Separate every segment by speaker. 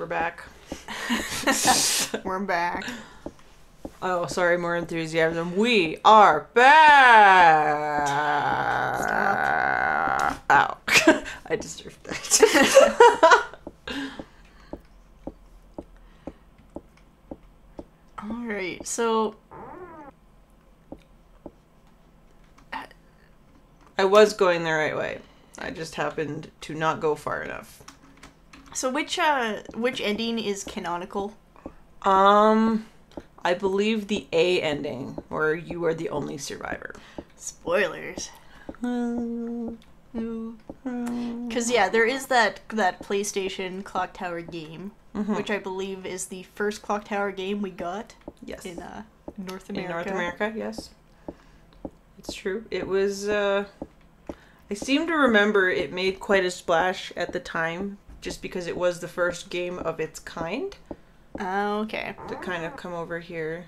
Speaker 1: back.
Speaker 2: We're back.
Speaker 1: Oh, sorry, more enthusiasm. We are back!
Speaker 2: Stop.
Speaker 1: Ow. I deserved that.
Speaker 2: Alright, so...
Speaker 1: I was going the right way. I just happened to not go far enough.
Speaker 2: So which ending is canonical?
Speaker 1: I believe the A ending, where you are the only survivor.
Speaker 2: Spoilers. Because, yeah, there is that PlayStation Clock Tower game, which I believe is the first Clock Tower game we got.
Speaker 1: Yes.
Speaker 2: In North America.
Speaker 1: In North America, yes. It's true. It was, I seem to remember it made quite a splash at the time, just because it was the first game of its kind.
Speaker 2: Oh, okay.
Speaker 1: To kind of come over here.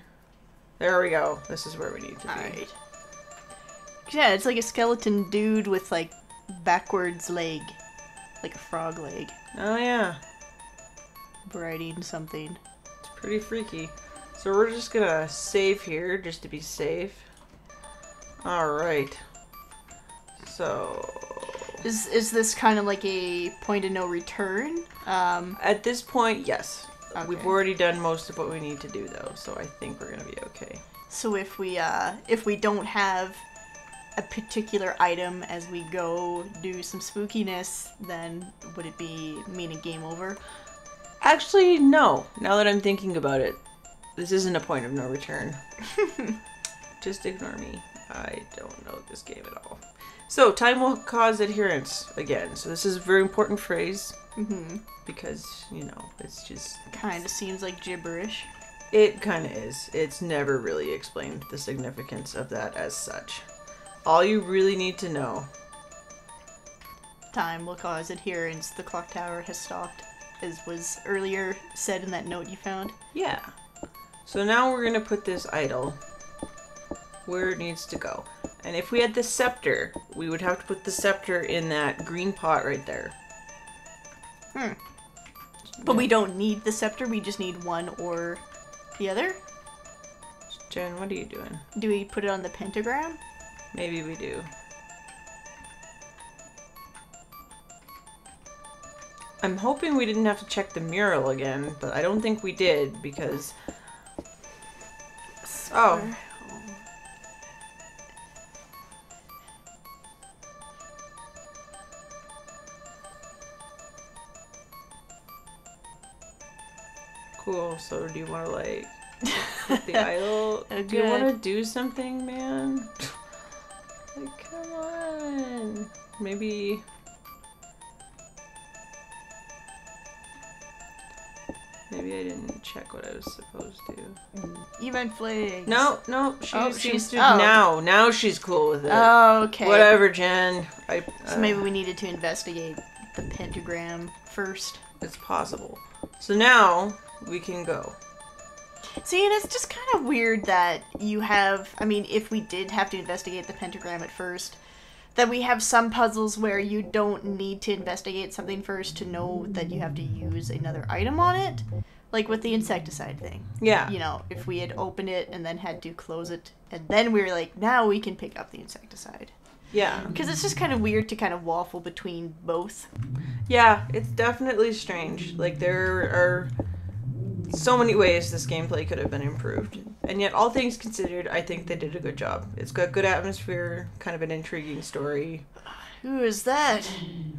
Speaker 1: There we go. This is where we need to be.
Speaker 2: Alright. Yeah, it's like a skeleton dude with, like, backwards leg. Like a frog leg.
Speaker 1: Oh, yeah.
Speaker 2: Riding something.
Speaker 1: It's pretty freaky. So we're just gonna save here, just to be safe. Alright. So...
Speaker 2: Is this kind of like a point of no return?
Speaker 1: At this point, yes.
Speaker 2: Okay.
Speaker 1: We've already done most of what we need to do, though, so I think we're gonna be okay.
Speaker 2: So if we don't have a particular item as we go do some spookiness, then would it mean a game over?
Speaker 1: Actually, no. Now that I'm thinking about it, this isn't a point of no return. Just ignore me. I don't know this game at all. So, time will cause adherence again. So this is a very important phrase. Because, you know, it's just...
Speaker 2: Kind of seems like gibberish.
Speaker 1: It kind of is. It's never really explained the significance of that as such. All you really need to know...
Speaker 2: Time will cause adherence. The clock tower has stopped, as was earlier said in that note you found.
Speaker 1: Yeah. So now we're going to put this idol where it needs to go. And if we had the scepter, we would have to put the scepter in that green pot right there.
Speaker 2: But we don't need the scepter, we just need one or the other?
Speaker 1: Jen, what are you doing?
Speaker 2: Do we put it on the pentagram?
Speaker 1: Maybe we do. I'm hoping we didn't have to check the mural again, but I don't think we did because... Oh. Cool, so do you want to, like, put the idol? Do you want to do something, man? Like, come on. Maybe... Maybe I didn't check what I was supposed to.
Speaker 2: Event flags.
Speaker 1: No,
Speaker 2: she's
Speaker 1: now she's cool with it.
Speaker 2: Oh, okay.
Speaker 1: Whatever, Jen.
Speaker 2: So maybe we needed to investigate the pentagram first.
Speaker 1: It's possible. So now we can go.
Speaker 2: See, and it's just kind of weird that you have, I mean, if we did have to investigate the pentagram at first, that we have some puzzles where you don't need to investigate something first to know that you have to use another item on it. Like with the insecticide thing.
Speaker 1: Yeah.
Speaker 2: You know, if we had opened it and then had to close it, and then we were like, now we can pick up the insecticide.
Speaker 1: Yeah.
Speaker 2: Because it's just kind of weird to kind of waffle between both.
Speaker 1: Yeah, it's definitely strange. Like, there are so many ways this gameplay could have been improved. And yet, all things considered, I think they did a good job. It's got good atmosphere, kind of an intriguing story.
Speaker 2: Who is that?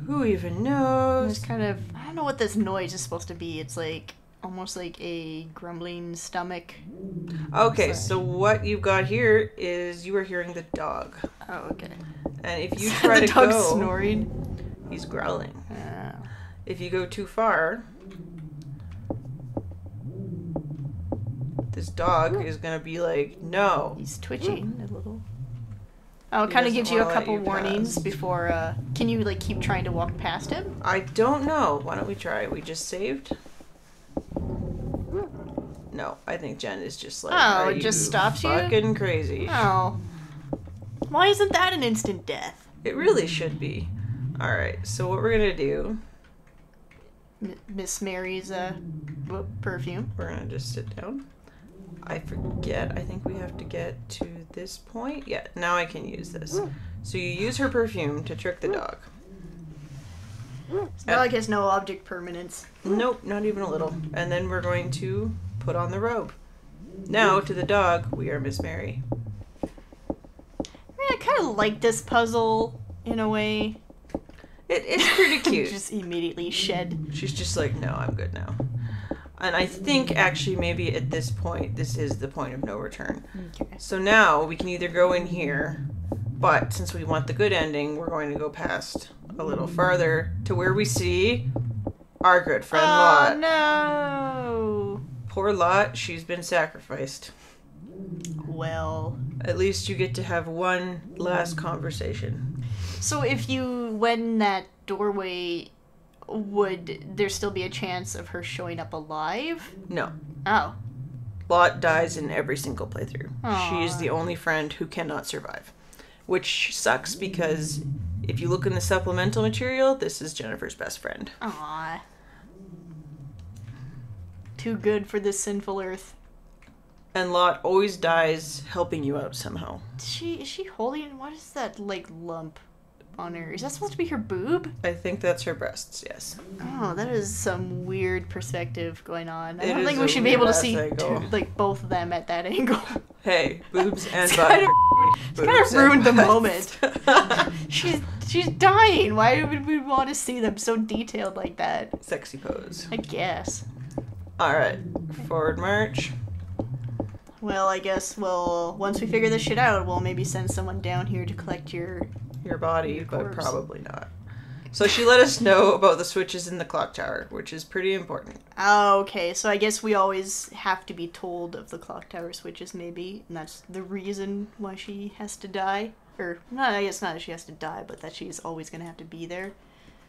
Speaker 1: Who even knows?
Speaker 2: It's kind of, I don't know what this noise is supposed to be. It's like, almost like a grumbling stomach.
Speaker 1: Okay, so what you've got here is you are hearing the dog.
Speaker 2: Oh, okay.
Speaker 1: And if you try
Speaker 2: the
Speaker 1: to
Speaker 2: dog's
Speaker 1: go...
Speaker 2: snoring?
Speaker 1: He's growling.
Speaker 2: Oh.
Speaker 1: If you go too far... This dog is gonna be like, no.
Speaker 2: He's twitching a little. Oh, it kind of gives you a couple warnings before, can you, like, keep trying to walk past him?
Speaker 1: I don't know. Why don't we try? We just saved? No, I think Jen is just like,
Speaker 2: oh, it just stops you?
Speaker 1: Fucking crazy.
Speaker 2: Oh. Why isn't that an instant death?
Speaker 1: It really should be. Alright, so what we're gonna do
Speaker 2: Miss Mary's perfume.
Speaker 1: We're gonna just sit down. I forget. I think we have to get to this point. Yeah, now I can use this. So you use her perfume to trick the dog.
Speaker 2: The dog has no object permanence.
Speaker 1: Nope, not even a little. And then we're going to put on the robe. Now, to the dog, we are Miss Mary.
Speaker 2: I mean, I kind of like this puzzle, in a way.
Speaker 1: It's pretty cute.
Speaker 2: Just immediately shed.
Speaker 1: She's just like, no, I'm good now. And I think, actually, maybe at this point, this is the point of no return.
Speaker 2: Okay.
Speaker 1: So now, we can either go in here, but since we want the good ending, we're going to go past a little farther to where we see our good friend Lot.
Speaker 2: Oh, no!
Speaker 1: Poor Lot, she's been sacrificed.
Speaker 2: Well...
Speaker 1: At least you get to have one last conversation.
Speaker 2: So if you went in that doorway, would there still be a chance of her showing up alive?
Speaker 1: No.
Speaker 2: Oh.
Speaker 1: Lot dies in every single playthrough.
Speaker 2: Aww.
Speaker 1: She's the only friend who cannot survive. Which sucks because if you look in the supplemental material, this is Jennifer's best friend.
Speaker 2: Aww. Too good for this sinful earth.
Speaker 1: And Lot always dies helping you out somehow.
Speaker 2: Is she holding... What is that, like, lump on her? Is that supposed to be her boob?
Speaker 1: I think that's her breasts, yes.
Speaker 2: Oh, that is some weird perspective going on. I
Speaker 1: It
Speaker 2: don't
Speaker 1: is
Speaker 2: think
Speaker 1: a
Speaker 2: we should be able to
Speaker 1: weird-ass
Speaker 2: see
Speaker 1: angle.
Speaker 2: like both of them at that angle.
Speaker 1: Hey, boobs and
Speaker 2: It's
Speaker 1: butt.
Speaker 2: kind of ruined the
Speaker 1: butts.
Speaker 2: moment. She's dying. Why would we want to see them so detailed like that?
Speaker 1: Sexy pose.
Speaker 2: I guess.
Speaker 1: Alright, forward march.
Speaker 2: Well, I guess once we figure this shit out, we'll maybe send someone down here to collect your
Speaker 1: body,
Speaker 2: Your
Speaker 1: but
Speaker 2: corpse.
Speaker 1: probably not. So she let us know about the switches in the clock tower, which is pretty important.
Speaker 2: Oh, okay. So I guess we always have to be told of the clock tower switches, maybe, and that's the reason why she has to die. Or, no, I guess not that she has to die, but that she's always going to have to be there.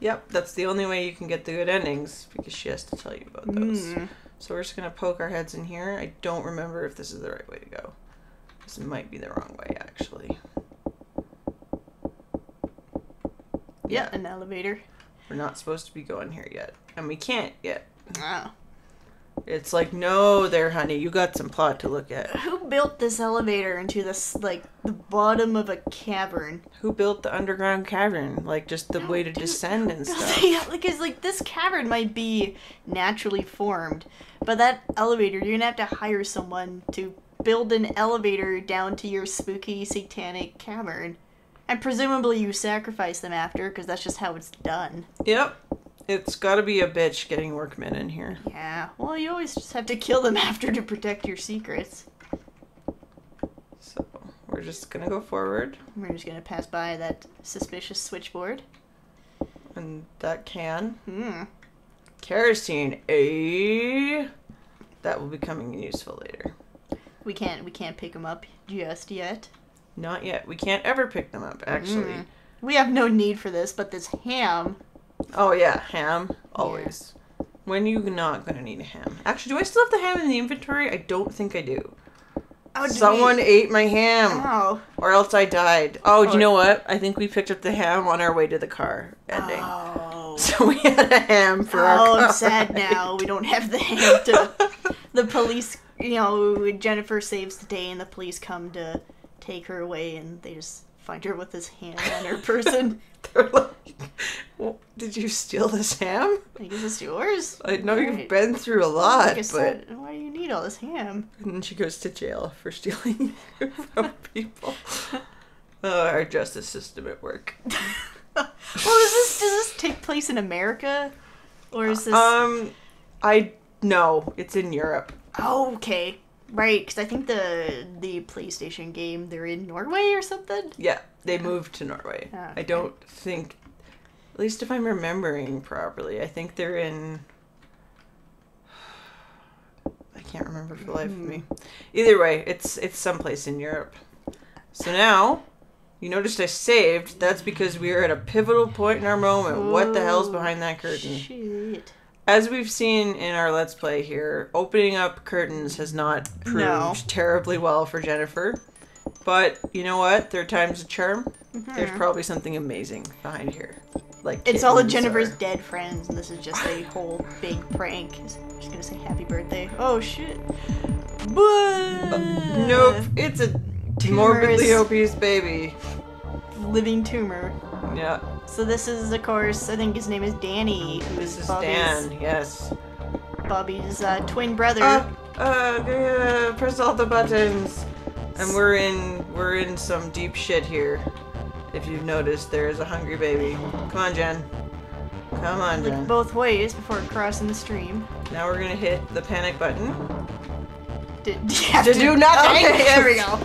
Speaker 1: Yep, that's the only way you can get the good endings, because she has to tell you about those. So we're just going to poke our heads in here. I don't remember if this is the right way to go. This might be the wrong way, actually.
Speaker 2: Yeah, an elevator.
Speaker 1: We're not supposed to be going here yet. And we can't yet.
Speaker 2: Oh.
Speaker 1: It's like, no there, honey. You got some plot to look at.
Speaker 2: Who built this elevator into this, like, the bottom of a cavern?
Speaker 1: Who built the underground cavern? Like, just the way to descend and stuff.
Speaker 2: Yeah, because, like, this cavern might be naturally formed, but that elevator, you're gonna have to hire someone to build an elevator down to your spooky, satanic cavern. And presumably you sacrifice them after, because that's just how it's done.
Speaker 1: Yep. It's gotta be a bitch getting workmen in here.
Speaker 2: Yeah, well, you always just have to kill them after to protect your secrets.
Speaker 1: So, we're just gonna go forward.
Speaker 2: We're just gonna pass by that suspicious switchboard.
Speaker 1: And that can. Kerosene. That will be coming in useful later.
Speaker 2: We can't pick them up just yet.
Speaker 1: Not yet. We can't ever pick them up, actually.
Speaker 2: We have no need for this, but this ham...
Speaker 1: Oh, yeah. Ham. Always. Yeah. When are you not going to need a ham? Actually, do I still have the ham in the inventory? I don't think I do.
Speaker 2: Oh,
Speaker 1: Someone ate my ham.
Speaker 2: Oh.
Speaker 1: Or else I died. Oh, do you know what? I think we picked up the ham on our way to the car ending.
Speaker 2: Oh.
Speaker 1: So we had a ham for our car.
Speaker 2: Oh, I'm sad now. We don't have the ham to... The police, Jennifer saves the day and the police come to take her away and they just find her with this ham on her person.
Speaker 1: They're like, well, did you steal this ham?
Speaker 2: I guess it's yours.
Speaker 1: I know you've been through a lot, but...
Speaker 2: Why do you need all this ham?
Speaker 1: And then she goes to jail for stealing from people. Oh, our justice system at work.
Speaker 2: Well, does this take place in America? Or is this...
Speaker 1: No, it's in Europe.
Speaker 2: Oh, okay. Right, because I think the PlayStation game, they're in Norway or something?
Speaker 1: Yeah, they moved to Norway.
Speaker 2: Oh, okay.
Speaker 1: I don't think, at least if I'm remembering properly, I think they're in... I can't remember for the life of me. Either way, it's someplace in Europe. So now, you noticed I saved. That's because we are at a pivotal point in our moment.
Speaker 2: Oh,
Speaker 1: what the hell's behind that curtain?
Speaker 2: Shit.
Speaker 1: As we've seen in our Let's Play here, opening up curtains has not proved terribly well for Jennifer. But, you know what? Third time's a charm. There's probably something amazing behind here. like
Speaker 2: It's all of
Speaker 1: kittens
Speaker 2: Jennifer's
Speaker 1: or-
Speaker 2: dead friends, and this is just a whole big prank. I'm just gonna say happy birthday. Oh shit.
Speaker 1: Nope, it's a morbidly
Speaker 2: Tumorous
Speaker 1: obese baby.
Speaker 2: living tumor.
Speaker 1: Yeah,
Speaker 2: So this is, of course, I think his name is Danny, who
Speaker 1: this is
Speaker 2: Bobby's,
Speaker 1: Dan. Yes.
Speaker 2: Bobby's twin brother.
Speaker 1: Press all the buttons. And we're in some deep shit here. If you've noticed, there is a hungry baby. Come on, Jen. Come on,
Speaker 2: Look
Speaker 1: Jen.
Speaker 2: both ways before crossing the stream.
Speaker 1: Now we're gonna hit the panic button.
Speaker 2: Do you have
Speaker 1: To do nothing.
Speaker 2: Okay, there we go.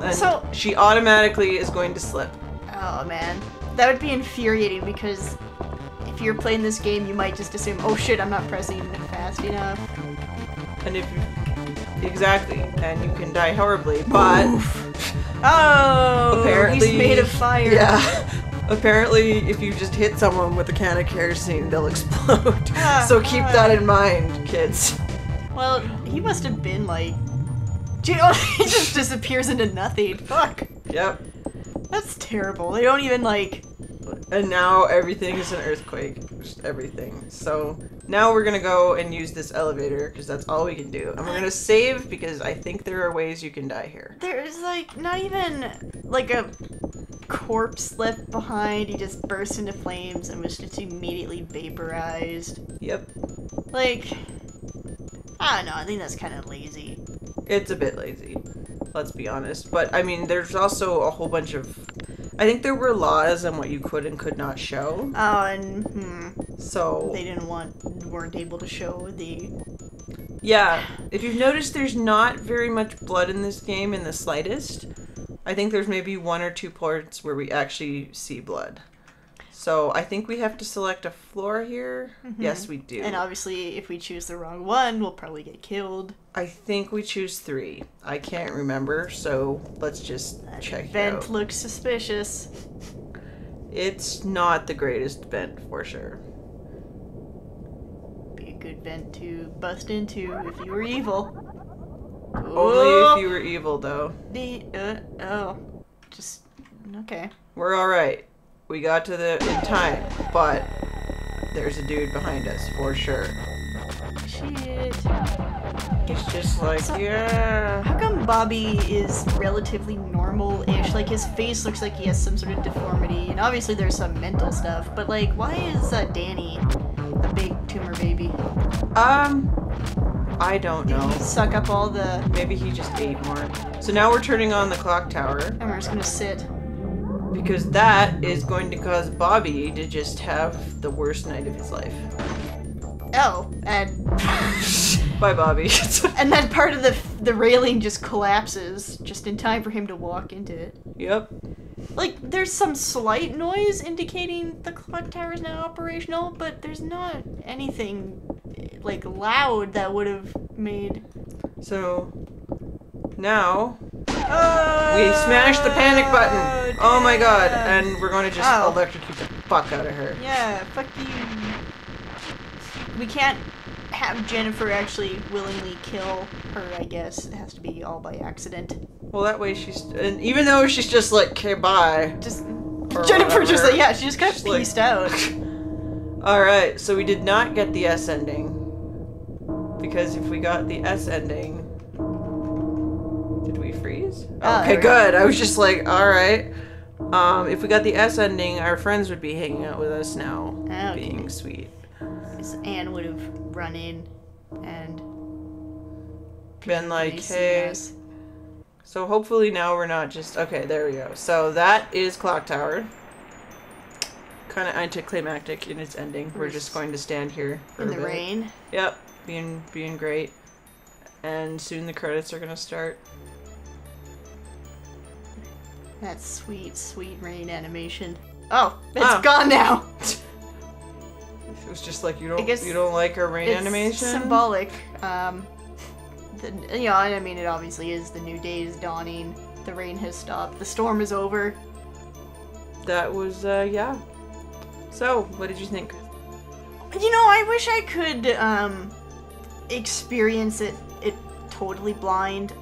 Speaker 1: And
Speaker 2: So-
Speaker 1: she automatically is going to slip.
Speaker 2: Oh man, that would be infuriating because if you're playing this game, you might just assume, oh shit, I'm not pressing fast enough.
Speaker 1: And if you... Exactly. And you can die horribly, but...
Speaker 2: Oh,
Speaker 1: Apparently...
Speaker 2: he's made of fire.
Speaker 1: Yeah. Apparently, if you just hit someone with a can of kerosene, they'll explode. So keep that in mind, kids.
Speaker 2: Well, he must have been like... He just disappears into nothing. Fuck.
Speaker 1: Yep.
Speaker 2: That's terrible. They don't even like...
Speaker 1: And now everything is an earthquake. Just everything. So now we're gonna go and use this elevator because that's all we can do. And we're gonna save because I think there are ways you can die here.
Speaker 2: There's like not even like a corpse left behind. He just burst into flames and was just immediately vaporized.
Speaker 1: Yep.
Speaker 2: Like, I don't know. I think that's kind of lazy.
Speaker 1: It's a bit lazy. Let's be honest. But I mean, there's also a whole bunch of... I think there were laws on what you could and could not show.
Speaker 2: Oh, and
Speaker 1: So...
Speaker 2: they weren't able to show the...
Speaker 1: Yeah, if you've noticed, there's not very much blood in this game in the slightest. I think there's maybe 1 or 2 parts where we actually see blood. So I think we have to select a floor here.
Speaker 2: Mm-hmm.
Speaker 1: Yes, we do.
Speaker 2: And obviously, if we choose the wrong one, we'll probably get killed.
Speaker 1: I think we choose 3. I can't remember, so let's just
Speaker 2: That
Speaker 1: check it
Speaker 2: vent
Speaker 1: out.
Speaker 2: looks suspicious.
Speaker 1: It's not the greatest vent, for sure.
Speaker 2: Be a good vent to bust into if you were evil.
Speaker 1: Only if you were evil, though.
Speaker 2: Just okay.
Speaker 1: We're alright. We got to the in time, but there's a dude behind us, for sure.
Speaker 2: Shit.
Speaker 1: He's just like,
Speaker 2: So-
Speaker 1: yeah.
Speaker 2: How come Bobby is relatively normal-ish? Like, his face looks like he has some sort of deformity, and obviously there's some mental stuff, but, like, why is Danny a big tumor baby?
Speaker 1: I don't know.
Speaker 2: Suck up all the...
Speaker 1: Maybe he just ate more. So now we're turning on the clock tower,
Speaker 2: And we're just gonna sit.
Speaker 1: because that is going to cause Bobby to just have the worst night of his life.
Speaker 2: Oh, and...
Speaker 1: Bye, Bobby.
Speaker 2: and then part of the railing just collapses, just in time for him to walk into it.
Speaker 1: Yep.
Speaker 2: Like, there's some slight noise indicating the clock tower is now operational, but there's not anything, like, loud that would have made...
Speaker 1: So, now, we smashed the panic button. Oh my god. And we're going to just
Speaker 2: Oh.
Speaker 1: electrocute the fuck out of her.
Speaker 2: Yeah, fuck you. We can't have Jennifer actually willingly kill her, I guess. It has to be all by accident.
Speaker 1: Well, that way she's... And even though she's just like, okay, bye.
Speaker 2: Just...
Speaker 1: or
Speaker 2: Jennifer just,
Speaker 1: whatever.
Speaker 2: like, yeah, she just kind of
Speaker 1: Just like-
Speaker 2: pieced out.
Speaker 1: Alright, so we did not get the S ending. Because if we got the S ending... Did we freeze?
Speaker 2: Oh,
Speaker 1: Okay,
Speaker 2: there we
Speaker 1: good. I was just like, alright. If we got the S ending, our friends would be hanging out with us now.
Speaker 2: Okay.
Speaker 1: Being sweet.
Speaker 2: 'Cause Anne would have run in and...
Speaker 1: Been like,
Speaker 2: seen
Speaker 1: hey...
Speaker 2: us.
Speaker 1: So hopefully now we're not just... Okay, there we go. So that is Clock Tower. Kind of anticlimactic in its ending. We're just going to stand here for
Speaker 2: In
Speaker 1: a
Speaker 2: the
Speaker 1: bit.
Speaker 2: rain.
Speaker 1: Yep, being great. And soon the credits are gonna start.
Speaker 2: That sweet, sweet rain animation. Oh, it's
Speaker 1: Ah.
Speaker 2: gone now!
Speaker 1: It was just like,
Speaker 2: I guess
Speaker 1: you don't like our rain
Speaker 2: It's
Speaker 1: animation?
Speaker 2: symbolic. You know, I mean, it obviously is. The new day is dawning. The rain has stopped. The storm is over.
Speaker 1: That was, yeah. So, what did you think?
Speaker 2: You know, I wish I could, experience it totally blind,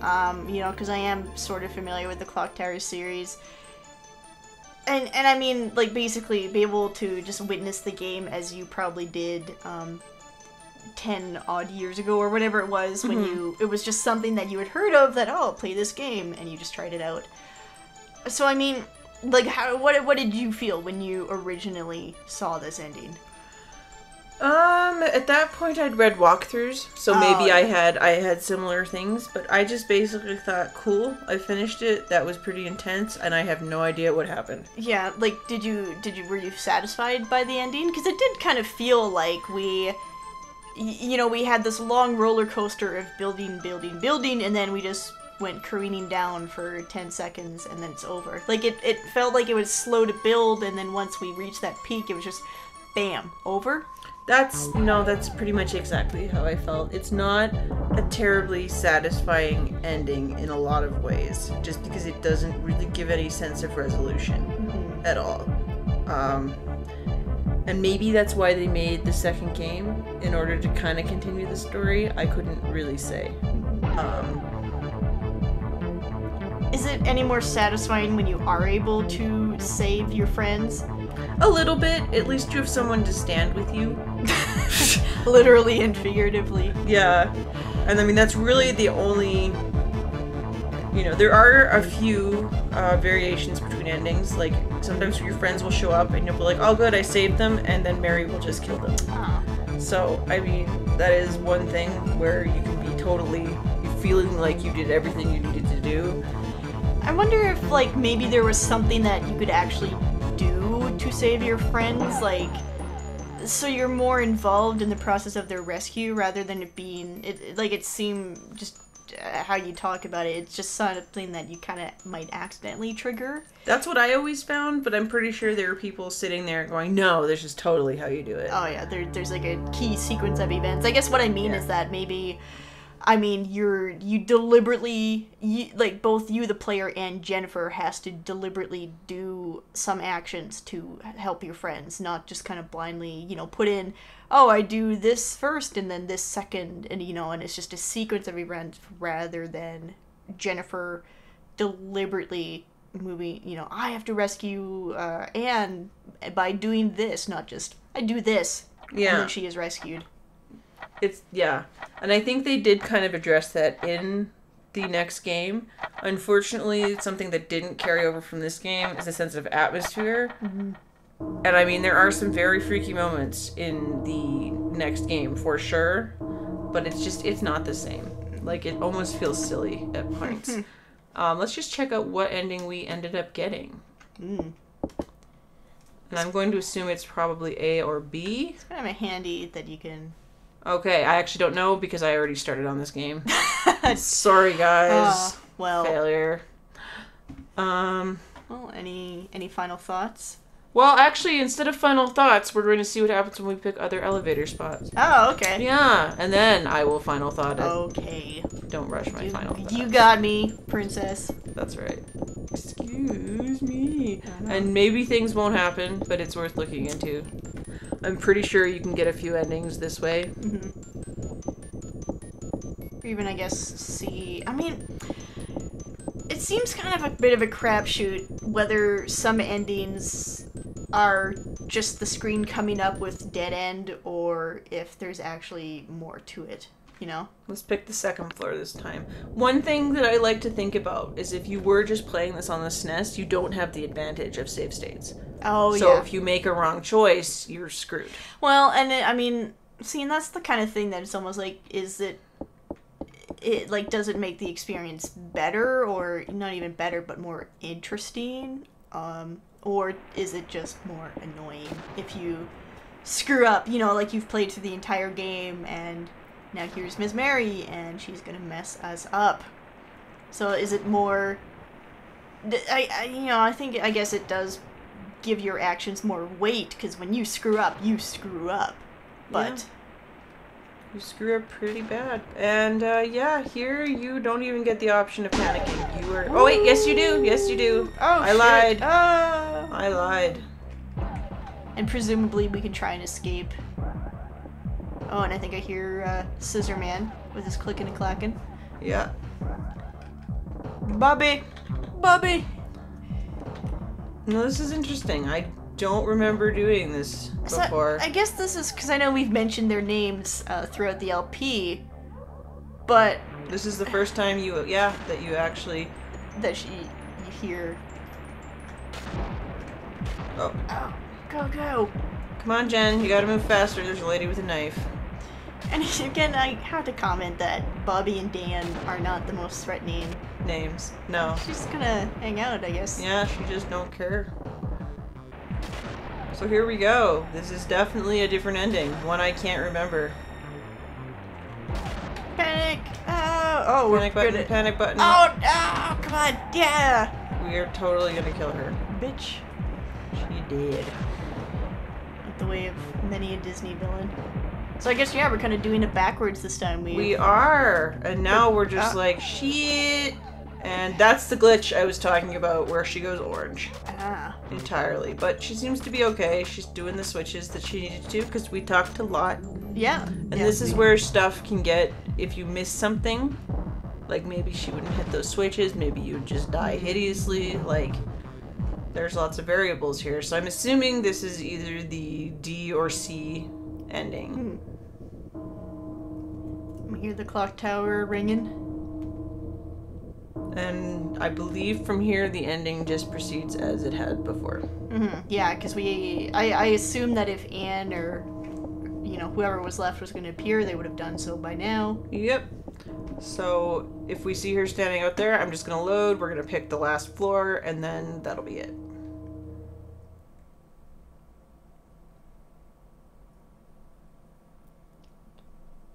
Speaker 2: you know, because I am sort of familiar with the Clock Tower series. And I mean, like, basically be able to just witness the game as you probably did 10 odd years ago or whatever it was, when it was just something that you had heard of, that, oh, play this game, and you just tried it out. So I mean, like, what did you feel when you originally saw this ending?
Speaker 1: At that point I'd read walkthroughs, so maybe I had similar things, but I just basically thought, cool, I finished it, that was pretty intense, and I have no idea what happened.
Speaker 2: Yeah, like, were you satisfied by the ending? Because it did kind of feel like we had this long roller coaster of building, and then we just went careening down for 10 seconds, and then it's over. Like, it felt like it was slow to build, and then once we reached that peak, it was just, bam, over.
Speaker 1: That's pretty much exactly how I felt. It's not a terribly satisfying ending in a lot of ways, just because it doesn't really give any sense of resolution at all. And maybe that's why they made the second game, in order to kind of continue the story. I couldn't really say.
Speaker 2: Is it any more satisfying when you are able to save your friends?
Speaker 1: A little bit. At least you have someone to stand with you.
Speaker 2: Literally and figuratively.
Speaker 1: Yeah. And I mean, that's really the only... there are a few variations between endings. Like, sometimes your friends will show up and you'll be like, oh good, I saved them, and then Mary will just kill them.
Speaker 2: Oh.
Speaker 1: So, I mean, that is one thing where you can be totally feeling like you did everything you needed to do.
Speaker 2: I wonder if, like, maybe there was something that you could actually do to save your friends, like, so you're more involved in the process of their rescue rather than it being, it seemed, just how you talk about it, it's just something that you kind of might accidentally trigger.
Speaker 1: That's what I always found, but I'm pretty sure there are people sitting there going, no, this is totally how you do it.
Speaker 2: Oh yeah, there's like a key sequence of events. I guess what I mean is that maybe... I mean, you deliberately, like, both you, the player, and Jennifer has to deliberately do some actions to help your friends, not just kind of blindly, put in, oh, I do this first and then this second, and, and it's just a sequence of events rather than Jennifer deliberately moving, I have to rescue Anne by doing this, not just, I do this, and then she is rescued.
Speaker 1: And I think they did kind of address that in the next game. Unfortunately, something that didn't carry over from this game is a sense of atmosphere. Mm-hmm. And I mean, there are some very freaky moments in the next game, for sure, but it's not the same. Like, it almost feels silly at points. Let's just check out what ending we ended up getting. And I'm going to assume it's probably A or B.
Speaker 2: It's kind of handy that you can...
Speaker 1: Okay, I actually don't know because I already started on this game. Sorry, guys.
Speaker 2: Well.
Speaker 1: Failure.
Speaker 2: Well, any final thoughts?
Speaker 1: Well, actually, instead of final thoughts, we're going to see what happens when we pick other elevator spots.
Speaker 2: Oh, okay.
Speaker 1: Yeah, and then I will final thought it.
Speaker 2: Okay.
Speaker 1: Don't rush my final thoughts.
Speaker 2: You got me, princess.
Speaker 1: That's right. Excuse me. And maybe things won't happen, but it's worth looking into. I'm pretty sure you can get a few endings this way.
Speaker 2: Or even, I guess, see... I mean, it seems kind of a bit of a crapshoot whether some endings are just the screen coming up with dead end or if there's actually more to it,
Speaker 1: Let's pick the second floor this time. One thing that I like to think about is if you were just playing this on the SNES, you don't have the advantage of save states.
Speaker 2: Oh, yeah.
Speaker 1: So if you make a wrong choice, you're screwed.
Speaker 2: Well, and I mean, see, and that's the kind of thing that it's almost like, is it like, does it make the experience better, or not even better, but more interesting? Or is it just more annoying if you screw up, like you've played through the entire game and now here's Miss Mary and she's gonna mess us up. So is it more, I guess it does give your actions more weight, because when you screw up, you screw up. But...
Speaker 1: Yeah. You screw up pretty bad. And, here you don't even get the option of panicking. You were... Oh, wait, yes you do. Yes you do.
Speaker 2: Oh,
Speaker 1: I lied.
Speaker 2: Oh.
Speaker 1: I lied.
Speaker 2: And presumably we can try and escape. Oh, and I think I hear, Scissor Man with his clicking and clacking.
Speaker 1: Yeah.
Speaker 2: Bobby!
Speaker 1: No, this is interesting. I don't remember doing this before.
Speaker 2: So, I guess this is because I know we've mentioned their names throughout the LP, but
Speaker 1: This is the first time that you actually...
Speaker 2: that you hear.
Speaker 1: Oh.
Speaker 2: Oh, go.
Speaker 1: Come on, Jen. You gotta move faster. There's a lady with a knife.
Speaker 2: And again, I have to comment that Bobby and Dan are not the most threatening
Speaker 1: names. No.
Speaker 2: She's gonna hang out, I guess.
Speaker 1: Yeah, she just don't care. So here we go. This is definitely a different ending. One I can't remember.
Speaker 2: Panic! Oh,
Speaker 1: panic button, panic button.
Speaker 2: Oh, come on, yeah!
Speaker 1: We are totally gonna kill her.
Speaker 2: Bitch.
Speaker 1: She did.
Speaker 2: Like the way of many a Disney villain. So I guess, yeah, we're kind of doing it backwards this time.
Speaker 1: We are. And now we're just like, shit. And that's the glitch I was talking about where she goes orange. Entirely. But she seems to be okay. She's doing the switches that she needed to because we talked a lot.
Speaker 2: Yeah.
Speaker 1: And this is where stuff can get, if you miss something, like maybe she wouldn't hit those switches, maybe you would just die hideously, like there's lots of variables here. So I'm assuming this is either the D or C ending.
Speaker 2: I hear the clock tower ringing.
Speaker 1: And I believe from here the ending just proceeds as it had before.
Speaker 2: Yeah, because I assume that if Anne or, whoever was left was going to appear, they would have done so by now.
Speaker 1: Yep. So if we see her standing out there, I'm just going to load, we're going to pick the last floor, and then that'll be it.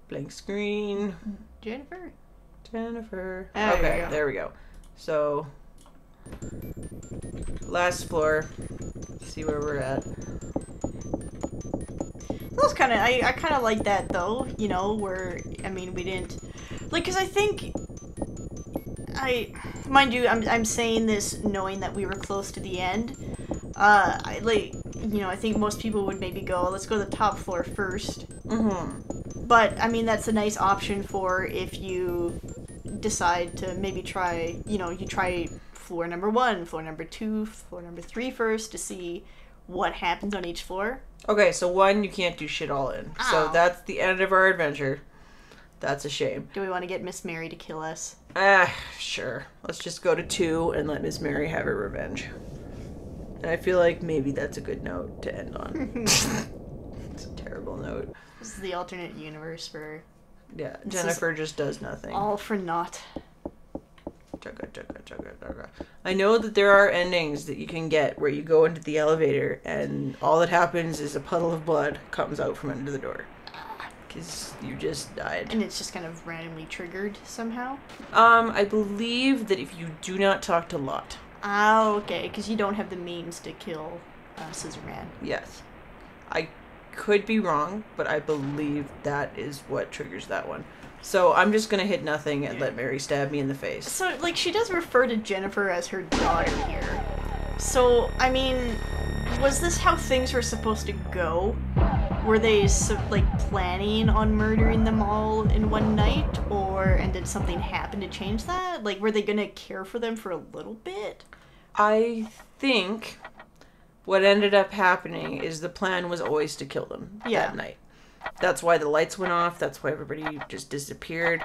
Speaker 1: Blank screen.
Speaker 2: Jennifer.
Speaker 1: Okay, there we go. So, last floor. See where we're at.
Speaker 2: That was kind of, I kind of like that though, where, we didn't, because I think, mind you, I'm saying this knowing that we were close to the end. I think most people would maybe go, let's go to the top floor first. But, that's a nice option for if you decide to maybe try, you try floor number 1, floor number 2, floor number 3 first to see what happens on each floor.
Speaker 1: Okay, so 1, you can't do shit all in. Ow. So that's the end of our adventure. That's a shame.
Speaker 2: Do we want to get Miss Mary to kill us?
Speaker 1: Sure. Let's just go to 2 and let Miss Mary have her revenge. And I feel like maybe that's a good note to end on. It's a terrible note.
Speaker 2: This is the alternate universe for...
Speaker 1: Yeah, Jennifer just does nothing.
Speaker 2: All for naught.
Speaker 1: I know that there are endings that you can get where you go into the elevator and all that happens is a puddle of blood comes out from under the door. Because you just died.
Speaker 2: And it's just kind of randomly triggered somehow?
Speaker 1: I believe that if you do not talk to Lot.
Speaker 2: Oh, okay, because you don't have the means to kill Scissorman.
Speaker 1: Yes. I could be wrong, but I believe that is what triggers that one. So I'm just gonna hit nothing and let Mary stab me in the face.
Speaker 2: So, she does refer to Jennifer as her daughter here. So, was this how things were supposed to go? Were they, planning on murdering them all in one night? And did something happen to change that? Were they gonna care for them for a little bit?
Speaker 1: I think what ended up happening is the plan was always to kill them that night. That's why the lights went off. That's why everybody just disappeared.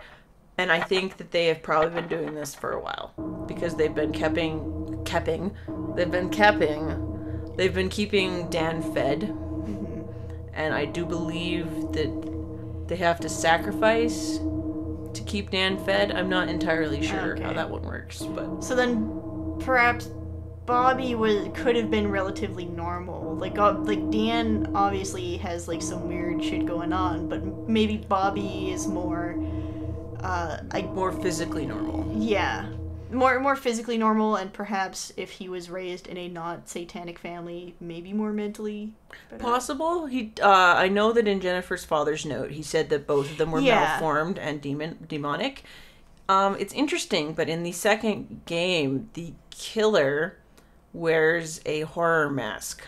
Speaker 1: And I think that they have probably been doing this for a while. Because they've been They've been keeping Dan fed. And I do believe that they have to sacrifice to keep Dan fed. I'm not entirely sure how that one works. But
Speaker 2: so then perhaps Bobby could have been relatively normal. Dan obviously has some weird shit going on, but maybe Bobby is more
Speaker 1: more physically normal.
Speaker 2: Yeah. More physically normal, and perhaps if he was raised in a not satanic family, maybe more mentally better.
Speaker 1: Possible. I know that in Jennifer's father's note, he said that both of them were malformed and demonic. It's interesting, but in the second game, the killer wears a horror mask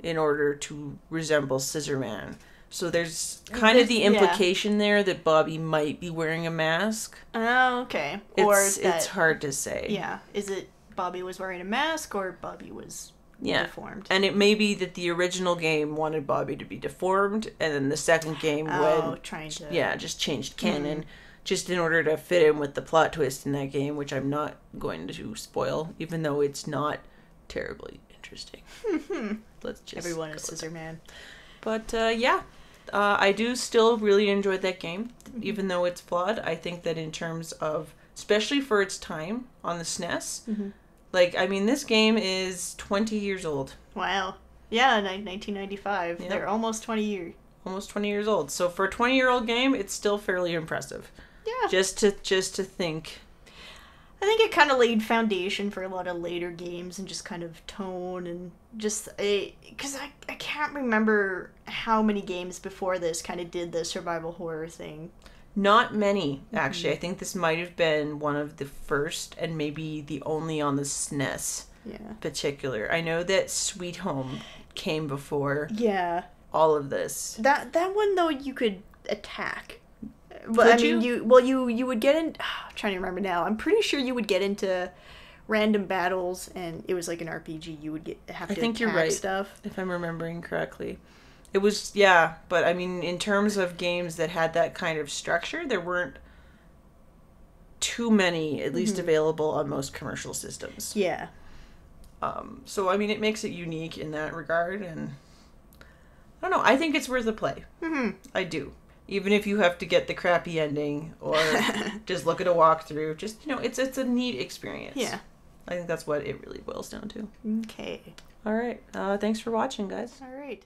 Speaker 1: in order to resemble Scissorman. So there's kind of the implication there that Bobby might be wearing a mask.
Speaker 2: Oh, okay.
Speaker 1: It's hard to say.
Speaker 2: Yeah. Is it Bobby was wearing a mask or Bobby was deformed.
Speaker 1: And it may be that the original game wanted Bobby to be deformed, and then the second game just changed canon just in order to fit in with the plot twist in that game, which I'm not going to spoil, even though it's not terribly interesting. Let's just
Speaker 2: everyone is Scissor Man.
Speaker 1: But I do still really enjoy that game, even though it's flawed. I think that in terms of, especially for its time on the SNES, this game is 20 years old. Wow.
Speaker 2: Yeah, 1995. Yep. They're almost 20 years.
Speaker 1: Almost 20 years old. So for a 20-year-old game, it's still fairly impressive.
Speaker 2: Yeah.
Speaker 1: Just to think.
Speaker 2: I think it kind of laid foundation for a lot of later games and just kind of tone and just because I can't remember how many games before this kind of did the survival horror thing.
Speaker 1: Not many, actually. I think this might have been one of the first and maybe the only on the SNES particular. I know that Sweet Home came before all of this.
Speaker 2: That one, though, you could attack. But you would get in... I'm trying to remember now. I'm pretty sure you would get into random battles, and it was like an RPG. You would have to attack
Speaker 1: you're right,
Speaker 2: stuff.
Speaker 1: If I'm remembering correctly. It was, but I mean, in terms of games that had that kind of structure, there weren't too many, at least available on most commercial systems.
Speaker 2: Yeah.
Speaker 1: So, I mean, it makes it unique in that regard, and I don't know, I think it's worth a play. I do. Even if you have to get the crappy ending, or just look at a walkthrough, just, it's a neat experience.
Speaker 2: Yeah.
Speaker 1: I think that's what it really boils down to.
Speaker 2: Okay.
Speaker 1: All right. Thanks for watching, guys.
Speaker 2: All right.